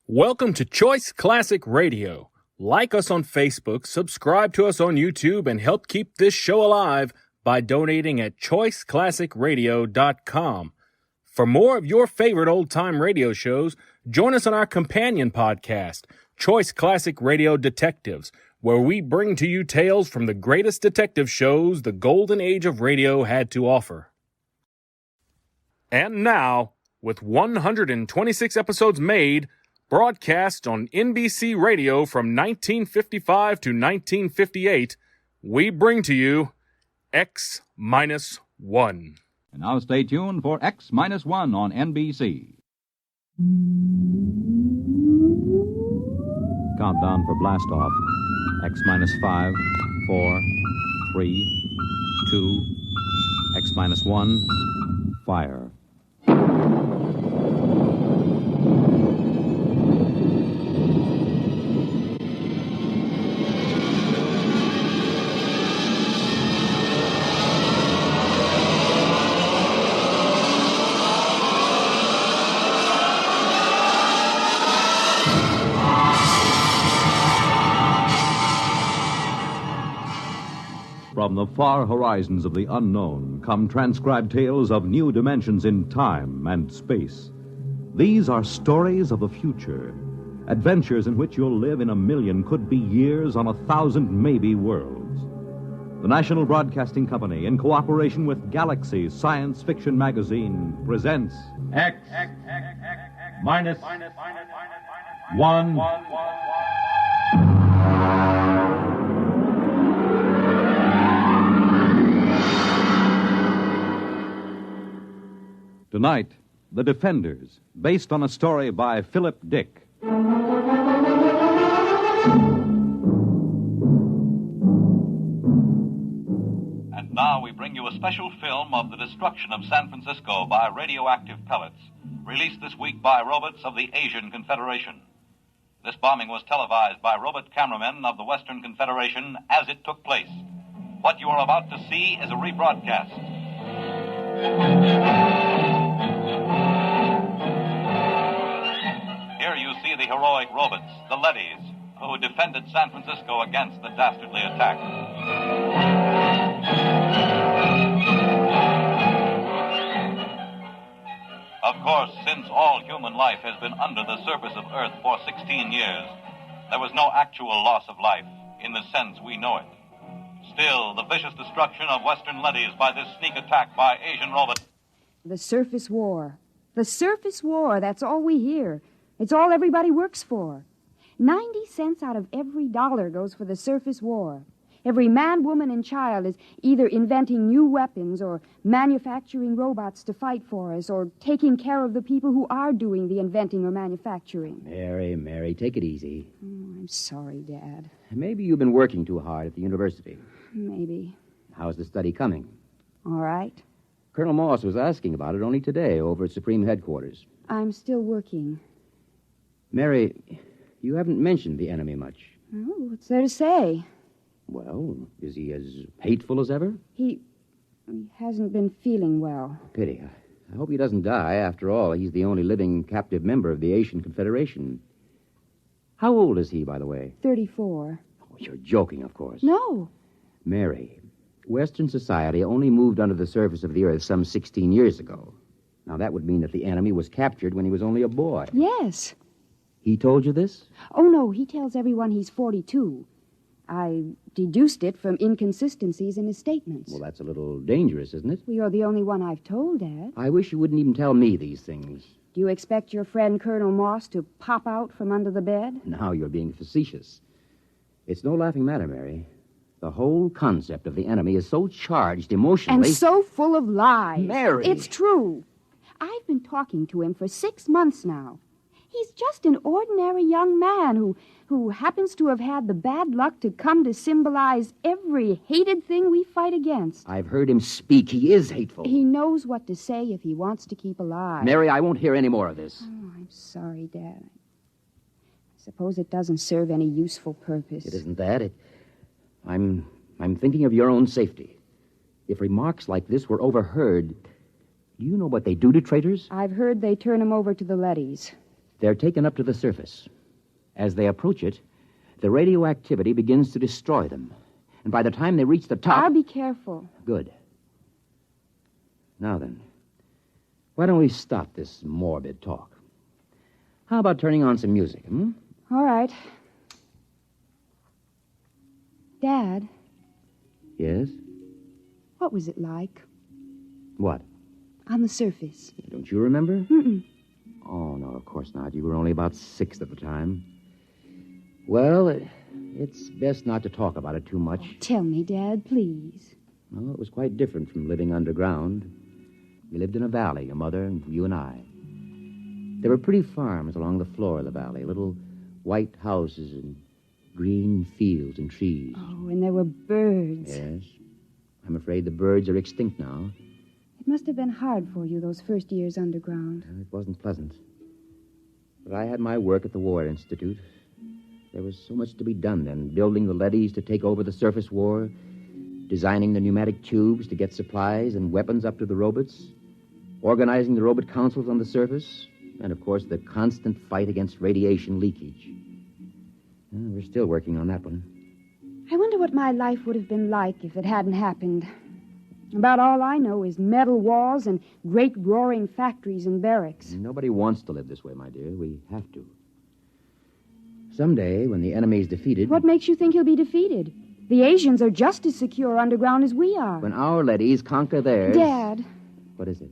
Welcome to Choice Classic Radio. Like us on Facebook, subscribe to us on YouTube, and help keep this show alive by donating at choiceclassicradio.com. For more of your favorite old-time radio shows, join us on our companion podcast, Choice Classic Radio Detectives, where we bring to you tales from the greatest detective shows the golden age of radio had to offer. And now, with 126 episodes made, broadcast on NBC Radio from 1955 to 1958, we bring to you X-1. And now stay tuned for X-1 on NBC. Countdown for blast-off. X-5, 4, 3, 2, X-1, fire. From the far horizons of the unknown come transcribed tales of new dimensions in time and space. These are stories of the future, adventures in which you'll live in a million could-be years on 1,000 maybe worlds. The National Broadcasting Company, in cooperation with Galaxy Science Fiction Magazine, presents X-1. Tonight, The Defenders, based on a story by Philip Dick. And now we bring you a special film of the destruction of San Francisco by radioactive pellets, released this week by robots of the Asian Confederation. This bombing was televised by robot cameramen of the Western Confederation as it took place. What you are about to see is a rebroadcast. Here you see the heroic robots, the Leddies, who defended San Francisco against the dastardly attack. Of course, since all human life has been under the surface of Earth for 16 years, there was no actual loss of life in the sense we know it. Still, the vicious destruction of Western Leddies by this sneak attack by Asian robots. The surface war. The surface war, that's all we hear. It's all everybody works for. 90 cents out of every dollar goes for the surface war. Every man, woman, and child is either inventing new weapons or manufacturing robots to fight for us or taking care of the people who are doing the inventing or manufacturing. Mary, take it easy. Oh, I'm sorry, Dad. Maybe you've been working too hard at the university. Maybe. How's the study coming? All right. Colonel Moss was asking about it only today over at Supreme Headquarters. I'm still working. Mary, you haven't mentioned the enemy much. Oh, what's there to say? Well, is he as hateful as ever? He hasn't been feeling well. Pity. I hope he doesn't die. After all, he's the only living captive member of the Asian Confederation. How old is he, by the way? 34. Oh, you're joking, of course. No. Mary, Western society only moved under the surface of the Earth some 16 years ago. Now, that would mean that the enemy was captured when he was only a boy. Yes. He told you this? Oh, no, he tells everyone he's 42. I deduced it from inconsistencies in his statements. Well, that's a little dangerous, isn't it? Well, you're the only one I've told, Dad. I wish you wouldn't even tell me these things. Do you expect your friend Colonel Moss to pop out from under the bed? Now you're being facetious. It's no laughing matter, Mary. The whole concept of the enemy is so charged emotionally... And so full of lies. Mary! It's true. I've been talking to him for 6 months now. He's just an ordinary young man who happens to have had the bad luck to come to symbolize every hated thing we fight against. I've heard him speak. He is hateful. He knows what to say if he wants to keep alive. Mary, I won't hear any more of this. Oh, I'm sorry, Dad. I suppose it doesn't serve any useful purpose. It isn't that. I'm thinking of your own safety. If remarks like this were overheard, do you know what they do to traitors? I've heard they turn them over to the Leddies. They're taken up to the surface. As they approach it, the radioactivity begins to destroy them. And by the time they reach the top... I'll be careful. Good. Now then, why don't we stop this morbid talk? How about turning on some music, All right. Dad, Yes? what was it like What? on the surface? Don't you remember? Mm-mm. Oh, no, of course not. You were only about 6 at the time. Well, it's best not to talk about it too much. Tell me, Dad, please. Well, it was quite different from living underground. We lived in a valley, your mother and you and I. There were pretty farms along the floor of the valley, little white houses and green fields and trees. Oh, and there were birds. Yes. I'm afraid the birds are extinct now. It must have been hard for you those first years underground. It wasn't pleasant. But I had my work at the War Institute. There was so much to be done then, building the leadys to take over the surface war, designing the pneumatic tubes to get supplies and weapons up to the robots, organizing the robot councils on the surface, and, of course, the constant fight against radiation leakage. We're still working on that one. I wonder what my life would have been like if it hadn't happened. About all I know is metal walls and great roaring factories and barracks. Nobody wants to live this way, my dear. We have to. Someday, when the enemy's defeated... What makes you think he'll be defeated? The Asians are just as secure underground as we are. When our leadys conquer theirs... Dad. What is it?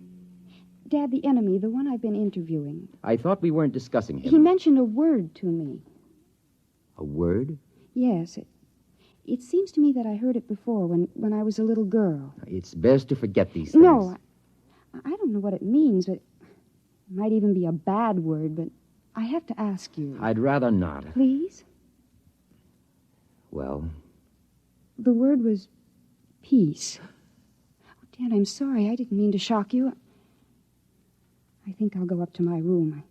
Dad, the enemy, the one I've been interviewing. I thought we weren't discussing him. He mentioned a word to me. A word? Yes. It seems to me that I heard it before when I was a little girl. It's best to forget these things. No, I don't know what it means, but it might even be a bad word, but I have to ask you. I'd rather not. Please? Well? The word was peace. Oh, Dad, I'm sorry. I didn't mean to shock you. I think I'll go up to my room.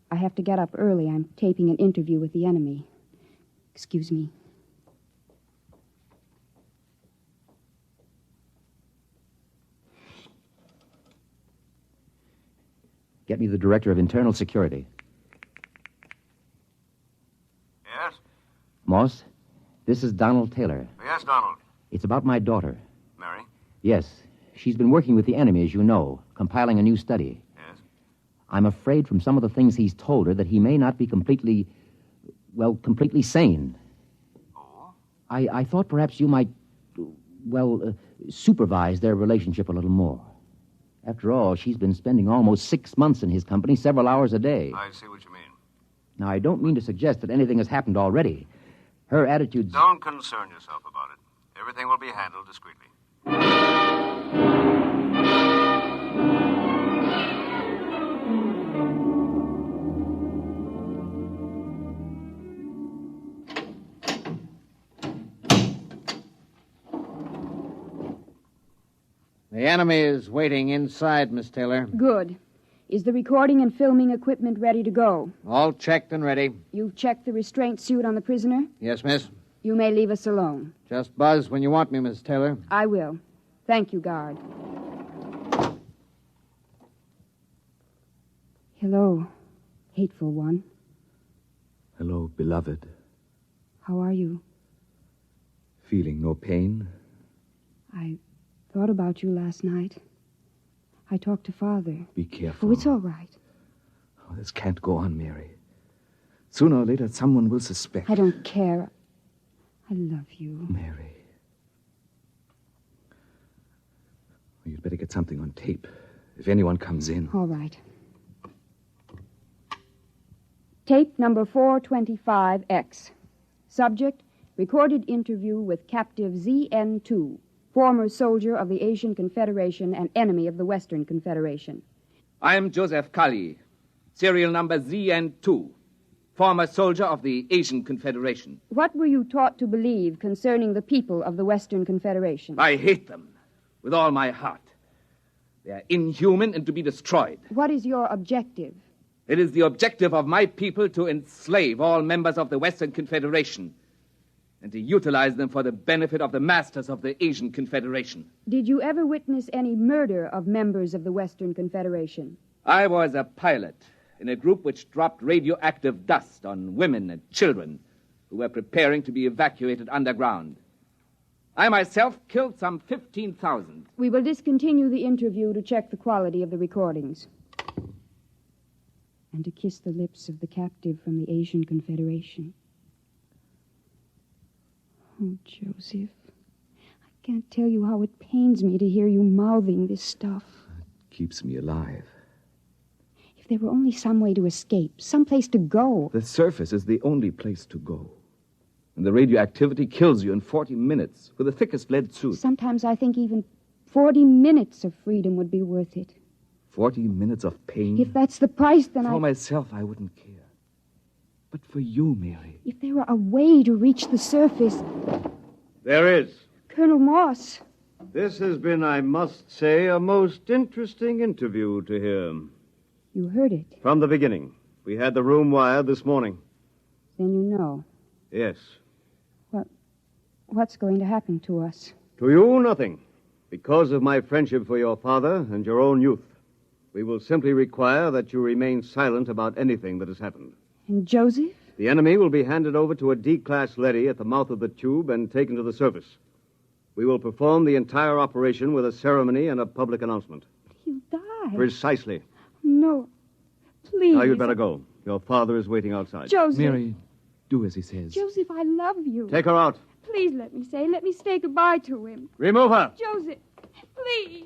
I have to get up early. I'm taping an interview with the enemy. Excuse me. Get me the Director of Internal Security. Yes? Moss, this is Donald Taylor. Yes, Donald. It's about my daughter. Mary? Yes, she's been working with the enemy, as you know, compiling a new study. Yes? I'm afraid from some of the things he's told her that he may not be completely sane. Oh? I thought perhaps you might, supervise their relationship a little more. After all, she's been spending almost 6 months in his company, several hours a day. I see what you mean. Now, I don't mean to suggest that anything has happened already. Her attitude's... Don't concern yourself about it. Everything will be handled discreetly. The enemy is waiting inside, Miss Taylor. Good. Is the recording and filming equipment ready to go? All checked and ready. You've checked the restraint suit on the prisoner? Yes, miss. You may leave us alone. Just buzz when you want me, Miss Taylor. I will. Thank you, guard. Hello, hateful one. Hello, beloved. How are you? Feeling no pain? I thought about you last night. I talked to Father. Be careful. Oh, it's all right. Oh, this can't go on, Mary. Sooner or later, someone will suspect. I don't care. I love you. Mary. Well, you'd better get something on tape. If anyone comes in. All right. Tape number 425X. Subject, recorded interview with captive ZN2, former soldier of the Asian Confederation and enemy of the Western Confederation. I am Joseph Kali, serial number ZN2, former soldier of the Asian Confederation. What were you taught to believe concerning the people of the Western Confederation? I hate them with all my heart. They are inhuman and to be destroyed. What is your objective? It is the objective of my people to enslave all members of the Western Confederation and to utilize them for the benefit of the masters of the Asian Confederation. Did you ever witness any murder of members of the Western Confederation? I was a pilot in a group which dropped radioactive dust on women and children who were preparing to be evacuated underground. I myself killed some 15,000. We will discontinue the interview to check the quality of the recordings. And to kiss the lips of the captive from the Asian Confederation. Oh, Joseph, I can't tell you how it pains me to hear you mouthing this stuff. It keeps me alive. If there were only some way to escape, some place to go. The surface is the only place to go. And the radioactivity kills you in 40 minutes with the thickest lead suit. Sometimes I think even 40 minutes of freedom would be worth it. 40 minutes of pain? If that's the price, then For myself, I wouldn't care. But for you, Mary. If there were a way to reach the surface... There is. Colonel Moss. This has been, I must say, a most interesting interview to hear. You heard it. From the beginning. We had the room wired this morning. Then you know. Yes. What's going to happen to us? To you, nothing. Because of my friendship for your father and your own youth. We will simply require that you remain silent about anything that has happened. And Joseph? The enemy will be handed over to a D-class leady at the mouth of the tube and taken to the surface. We will perform the entire operation with a ceremony and a public announcement. He'll die. Precisely. No. Please. Now you'd better go. Your father is waiting outside. Joseph. Mary, do as he says. Joseph, I love you. Take her out. Please let me say goodbye to him. Remove her. Joseph, please.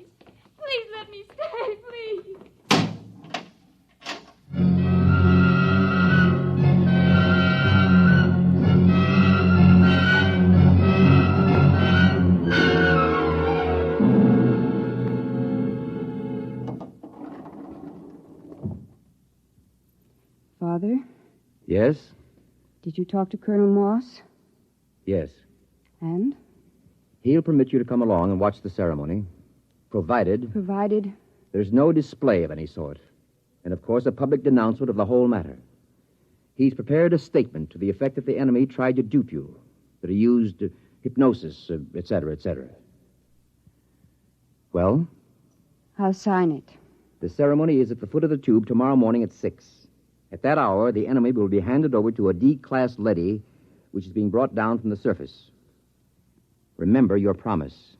Please let me stay, please. Father? Yes? Did you talk to Colonel Moss? Yes. And? He'll permit you to come along and watch the ceremony, provided there's no display of any sort. And, of course, a public denouncement of the whole matter. He's prepared a statement to the effect that the enemy tried to dupe you, that he used hypnosis, etc., etc. Well? I'll sign it. The ceremony is at the foot of the tube tomorrow morning at 6. At that hour, the enemy will be handed over to a D-class leady, which is being brought down from the surface. Remember your promise.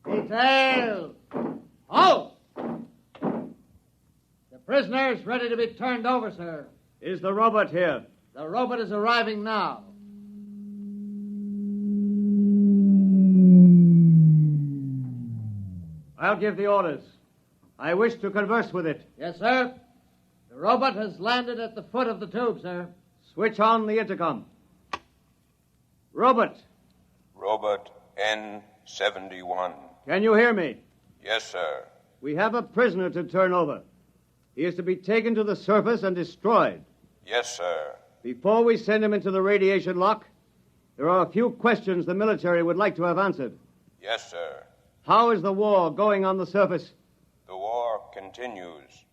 Detail! Halt! The prisoner is ready to be turned over, sir. Is the robot here? The robot is arriving now. I'll give the orders. I wish to converse with it. Yes, sir. The robot has landed at the foot of the tube, sir. Switch on the intercom. Robot. Robot N71. Can you hear me? Yes, sir. We have a prisoner to turn over. He is to be taken to the surface and destroyed. Yes, sir. Before we send him into the radiation lock, there are a few questions the military would like to have answered. Yes, sir. How is the war going on the surface? The war continues.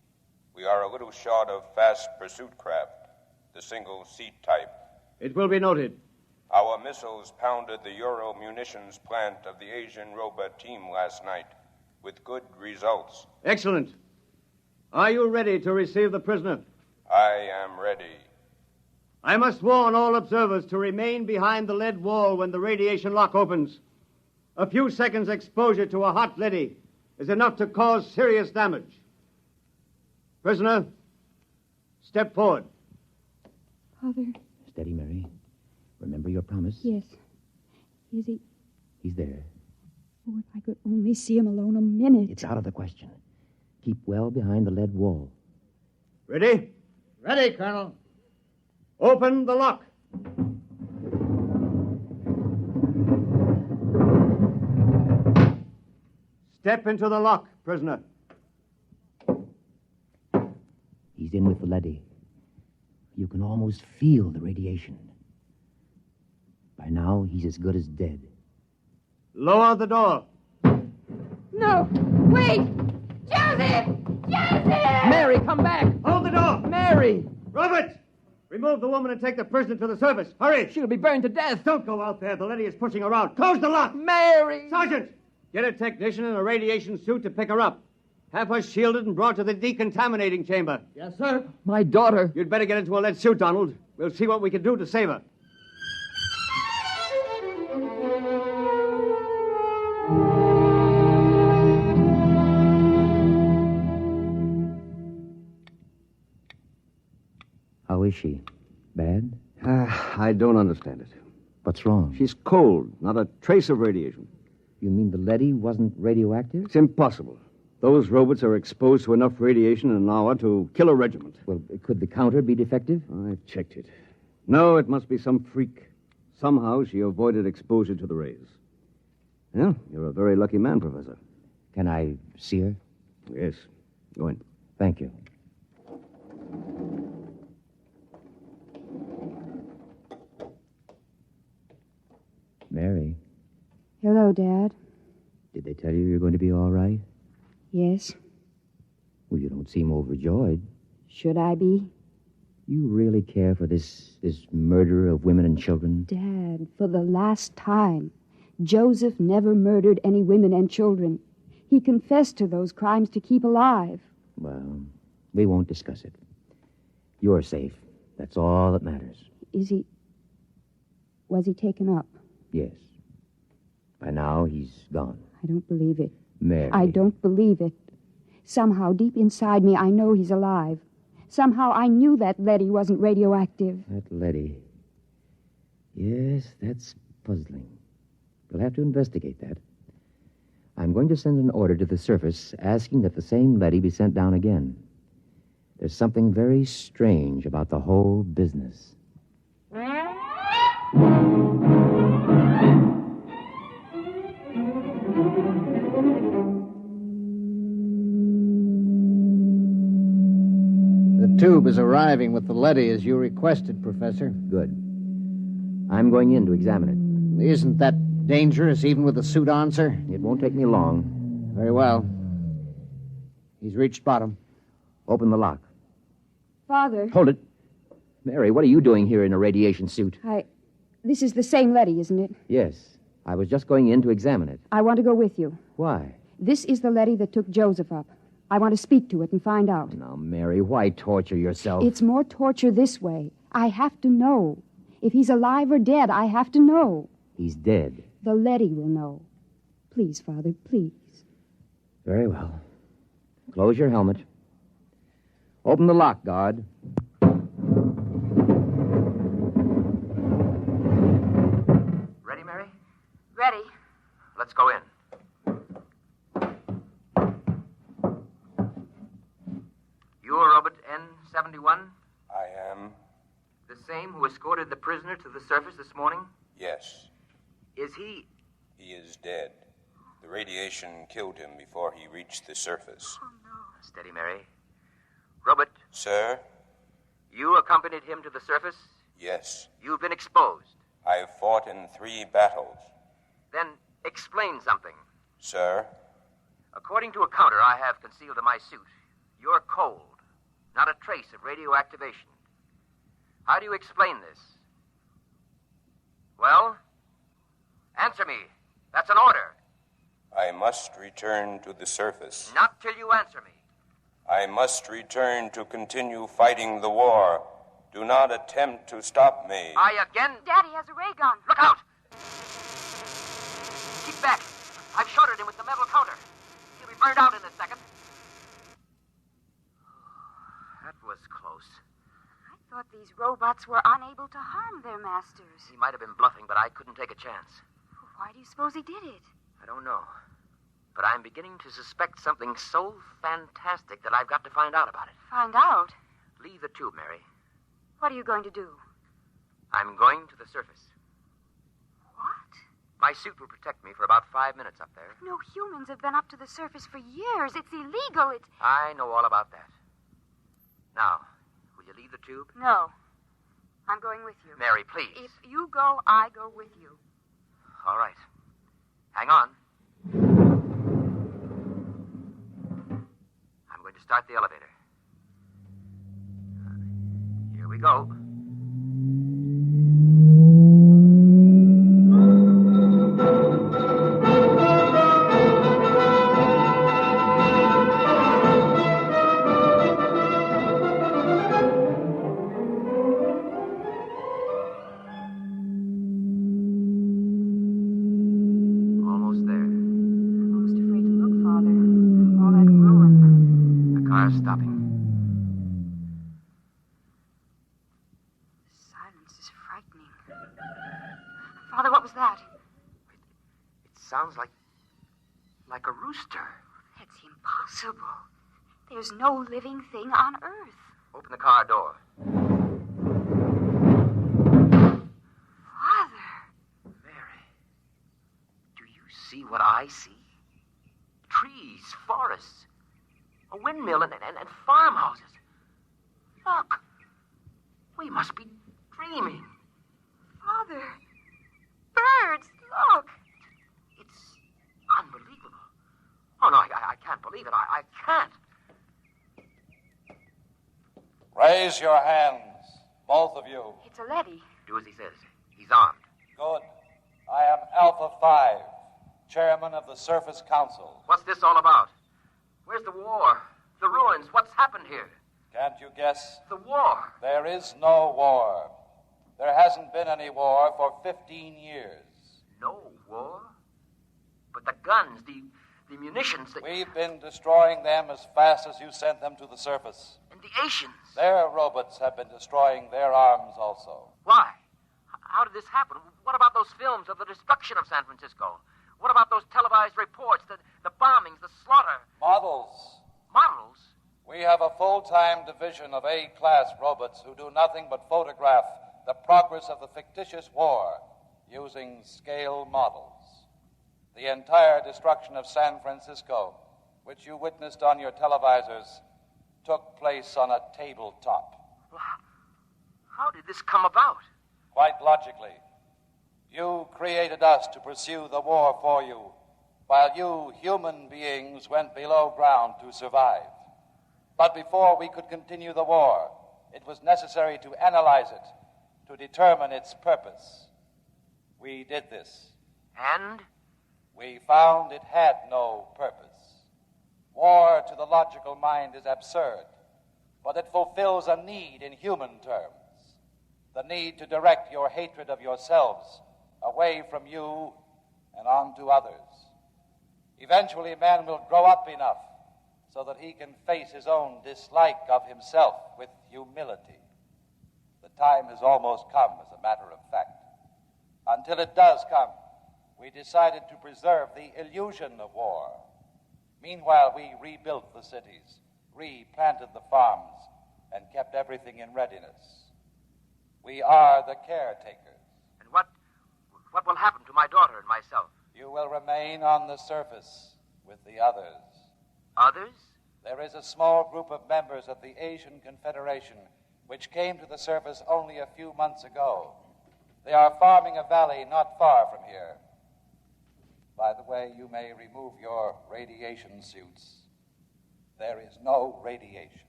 We are a little short of fast pursuit craft, the single-seat type. It will be noted. Our missiles pounded the Euro munitions plant of the Asian robot team last night, with good results. Excellent. Are you ready to receive the prisoner? I am ready. I must warn all observers to remain behind the lead wall when the radiation lock opens. A few seconds' exposure to a hot leady is enough to cause serious damage. Prisoner, step forward. Father. Steady, Mary. Remember your promise? Yes. Is he? He's there. Oh, if I could only see him alone a minute. It's out of the question. Keep well behind the lead wall. Ready? Ready, Colonel. Open the lock. Step into the lock, prisoner. He's in with the leady. You can almost feel the radiation. By now, he's as good as dead. Lower the door. No! Wait! Joseph! Joseph! Mary, come back! Hold the door! Mary! Robert! Remove the woman and take the prisoner to the surface. Hurry! She'll be burned to death. Don't go out there. The leady is pushing her out. Close the lock! Mary! Sergeant! Get a technician in a radiation suit to pick her up. Have her shielded and brought to the decontaminating chamber. Yes, sir. My daughter. You'd better get into a lead suit, Donald. We'll see what we can do to save her. How is she? Bad? I don't understand it. What's wrong? She's cold, not a trace of radiation. You mean the leady wasn't radioactive? It's impossible. Those robots are exposed to enough radiation in an hour to kill a regiment. Well, could the counter be defective? I've checked it. No, it must be some freak. Somehow she avoided exposure to the rays. Well, you're a very lucky man, Professor. Can I see her? Yes. Go in. Thank you. Mary, Hello, Dad. did they tell you you're going to be all right? Yes. Well, you don't seem overjoyed. Should I be? You really care for this murder of women and children? Dad, for the last time, Joseph never murdered any women and children. He confessed to those crimes to keep alive. Well, we won't discuss it. You're safe. That's all that matters. Was he taken up? Yes. By now, he's gone. I don't believe it. Mary. I don't believe it. Somehow, deep inside me, I know he's alive. Somehow, I knew that leady wasn't radioactive. That leady. Yes, that's puzzling. We'll have to investigate that. I'm going to send an order to the surface asking that the same leady be sent down again. There's something very strange about the whole business. The tube is arriving with the leady as you requested, Professor. Good. I'm going in to examine it. Isn't that dangerous, even with the suit on, sir? It won't take me long. Very well. He's reached bottom. Open the lock. Father. Hold it. Mary, what are you doing here in a radiation suit? This is the same leady, isn't it? Yes. I was just going in to examine it. I want to go with you. Why? This is the leady that took Joseph up. I want to speak to it and find out. Now, Mary, why torture yourself? It's more torture this way. I have to know. If he's alive or dead, I have to know. He's dead. The leady will know. Please, Father, please. Very well. Close your helmet. Open the lock, guard. Ready, Mary? Ready. Let's go in. You're Robert N71? I am. The same who escorted the prisoner to the surface this morning? Yes. Is he... He is dead. The radiation killed him before he reached the surface. Steady, Mary. Robert, Sir? you accompanied him to the surface? Yes. You've been exposed. I've fought in 3 battles. Then explain something. Sir? According to a counter I have concealed in my suit, you're cold. Not a trace of radioactivation. How do you explain this? Well? Answer me. That's an order. I must return to the surface. Not till you answer me. I must return to continue fighting the war. Do not attempt to stop me. I again... Daddy has a ray gun. Look out! Keep back. I've shorted him with the metal counter. He'll be burned out in a second. That was close. I thought these robots were unable to harm their masters. He might have been bluffing, but I couldn't take a chance. Why do you suppose he did it? I don't know. But I'm beginning to suspect something so fantastic that I've got to find out about it. Find out? Leave the tube, Mary. What are you going to do? I'm going to the surface. What? My suit will protect me for about 5 minutes up there. No humans have been up to the surface for years. It's illegal. I know all about that. Now, will you leave the tube? No. I'm going with you. Mary, please. If you go, I go with you. All right. Hang on. I'm going to start the elevator. we go. Almost there. I'm almost afraid to look, Father. All that ruin. The car's stopping. The silence is frightening. Father, what was that? It sounds like a rooster. That's impossible. There's no living thing on Earth. Open the car door. Father! Mary, do you see what I see? Trees, forests, a windmill, and farmhouses. Look, we must be dreaming. Father! Birds, look! It's unbelievable. Oh, no, I can't believe it. I can't. Raise your hands, both of you. It's a leady. Do as he says. He's armed. Good. I am Alpha 5, chairman of the Surface Council. What's this all about? Where's the war? The ruins? What's happened here? Can't you guess? The war. There is no war. There hasn't been any war for 15 years. No war? But the guns, the munitions, We've been destroying them as fast as you sent them to the surface. And the Asians. Their robots have been destroying their arms also. Why? How did this happen? What about those films of the destruction of San Francisco? What about those televised reports, the bombings, the slaughter? Models. Models? We have a full-time division of A-class robots who do nothing but photograph the progress of the fictitious war using scale models. The entire destruction of San Francisco, which you witnessed on your televisors, took place on a tabletop. Well, how did this come about? Quite logically. You created us to pursue the war for you, while you human beings went below ground to survive. But before we could continue the war, it was necessary to analyze it, to determine its purpose. We did this. And? We found it had no purpose. War to the logical mind is absurd, but it fulfills a need in human terms. The need to direct your hatred of yourselves away from you and onto others. Eventually, man will grow up enough so that he can face his own dislike of himself with humility. The time has almost come, as a matter of fact. Until it does come, we decided to preserve the illusion of war. Meanwhile, we rebuilt the cities, replanted the farms, and kept everything in readiness. We are the caretakers. And what will happen to my daughter and myself? You will remain on the surface with the others. Others? There is a small group of members of the Asian Confederation which came to the surface only a few months ago. They are farming a valley not far from here. By the way, you may remove your radiation suits. There is no radiation.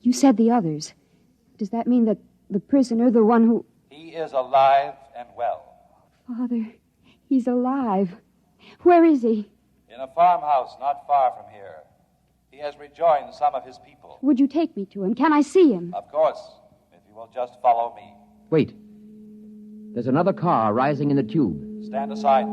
You said the others. Does that mean that the prisoner, the one who... He is alive and well. Father, he's alive. Where is he? In a farmhouse not far from here. He has rejoined some of his people. Would you take me to him? Can I see him? Of course, if you will just follow me. Wait. There's another car rising in the tube. Stand aside.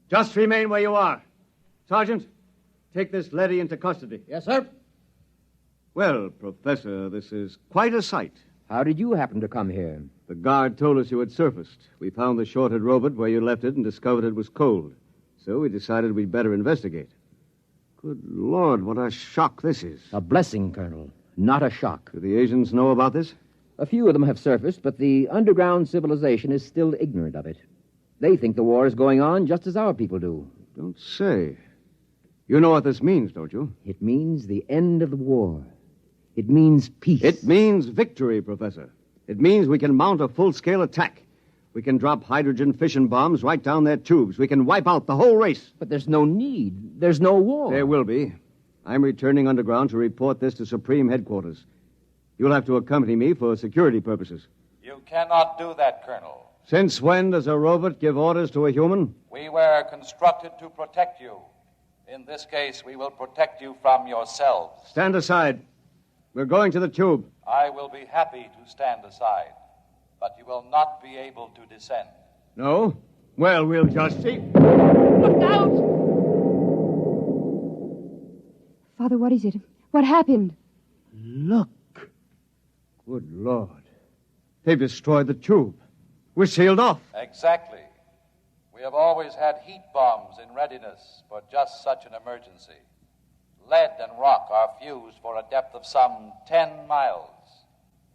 Just remain where you are. Sergeant, take this leady into custody. Yes, sir. Well, Professor, this is quite a sight. How did you happen to come here? The guard told us you had surfaced. We found the shorted robot where you left it and discovered it was cold. So we decided we'd better investigate. Good Lord, what a shock this is. A blessing, Colonel, not a shock. Do the Asians know about this? A few of them have surfaced, but the underground civilization is still ignorant of it. They think the war is going on just as our people do. Don't say. You know what this means, don't you? It means the end of the war. It means peace. It means victory, Professor. It means we can mount a full-scale attack. We can drop hydrogen fission bombs right down their tubes. We can wipe out the whole race. But there's no need. There's no war. There will be. I'm returning underground to report this to Supreme Headquarters. You'll have to accompany me for security purposes. You cannot do that, Colonel. Since when does a robot give orders to a human? We were constructed to protect you. In this case, we will protect you from yourselves. Stand aside. We're going to the tube. I will be happy to stand aside, but you will not be able to descend. No? Well, we'll just see. Look out! Father, what is it? What happened? Look. Good Lord. They've destroyed the tube. We're sealed off. Exactly. We have always had heat bombs in readiness for just such an emergency. Lead and rock are fused for a depth of some 10 miles.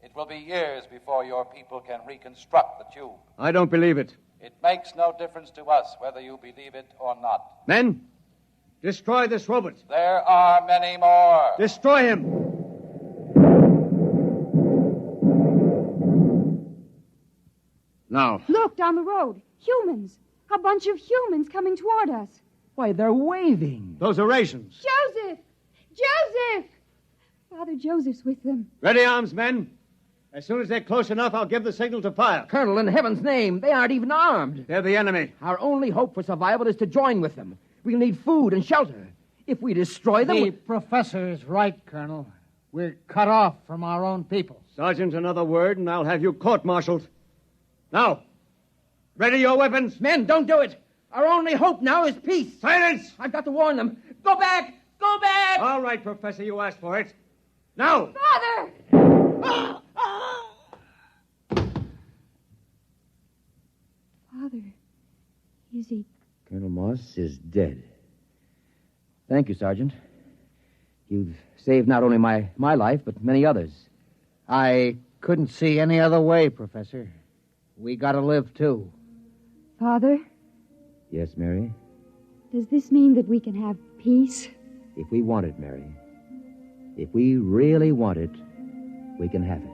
It will be years before your people can reconstruct the tube. I don't believe it. It makes no difference to us whether you believe it or not. Men, destroy this robot. There are many more. Destroy him. Now. Look, down the road. Humans. A bunch of humans coming toward us. Why, they're waving. Those are rations. Joseph! Joseph! Father Joseph's with them. Ready arms, men. As soon as they're close enough, I'll give the signal to fire. Colonel, in heaven's name, they aren't even armed. They're the enemy. Our only hope for survival is to join with them. We'll need food and shelter. If we destroy them... The professor is right, Colonel. We're cut off from our own people. Sergeant, another word, and I'll have you court-martialed. Now, ready your weapons. Men, don't do it. Our only hope now is peace. Silence! I've got to warn them. Go back! Go back! All right, Professor, you asked for it. Now! Father! Father, is he... Colonel Moss is dead. Thank you, Sergeant. You've saved not only my life, but many others. I couldn't see any other way, Professor. We gotta live, too. Father, Yes, Mary? does this mean that we can have peace? If we want it, Mary. If we really want it, we can have it.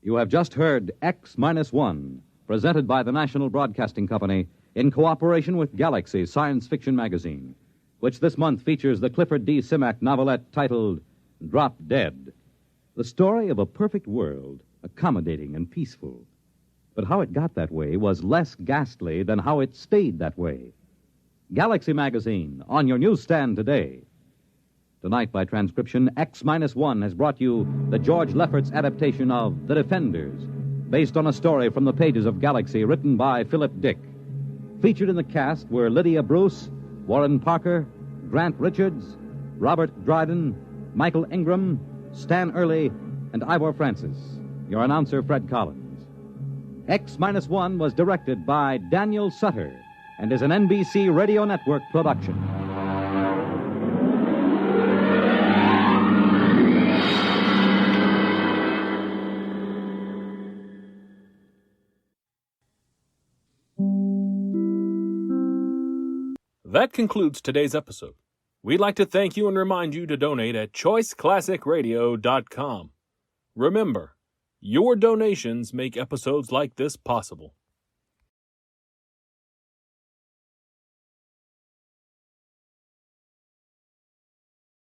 You have just heard X-1, presented by the National Broadcasting Company in cooperation with Galaxy Science Fiction Magazine, which this month features the Clifford D. Simak novelette titled Drop Dead, the story of a perfect world, accommodating and peaceful. But how it got that way was less ghastly than how it stayed that way. Galaxy Magazine, on your newsstand today. Tonight, by transcription, X-1 has brought you the George Lefferts adaptation of The Defenders, based on a story from the pages of Galaxy written by Philip Dick. Featured in the cast were Lydia Bruce, Warren Parker, Grant Richards, Robert Dryden, Michael Ingram, Stan Early, and Ivor Francis. Your announcer, Fred Collins. X-1 was directed by Daniel Sutter and is an NBC Radio Network production. That concludes today's episode. We'd like to thank you and remind you to donate at choiceclassicradio.com. Remember, your donations make episodes like this possible.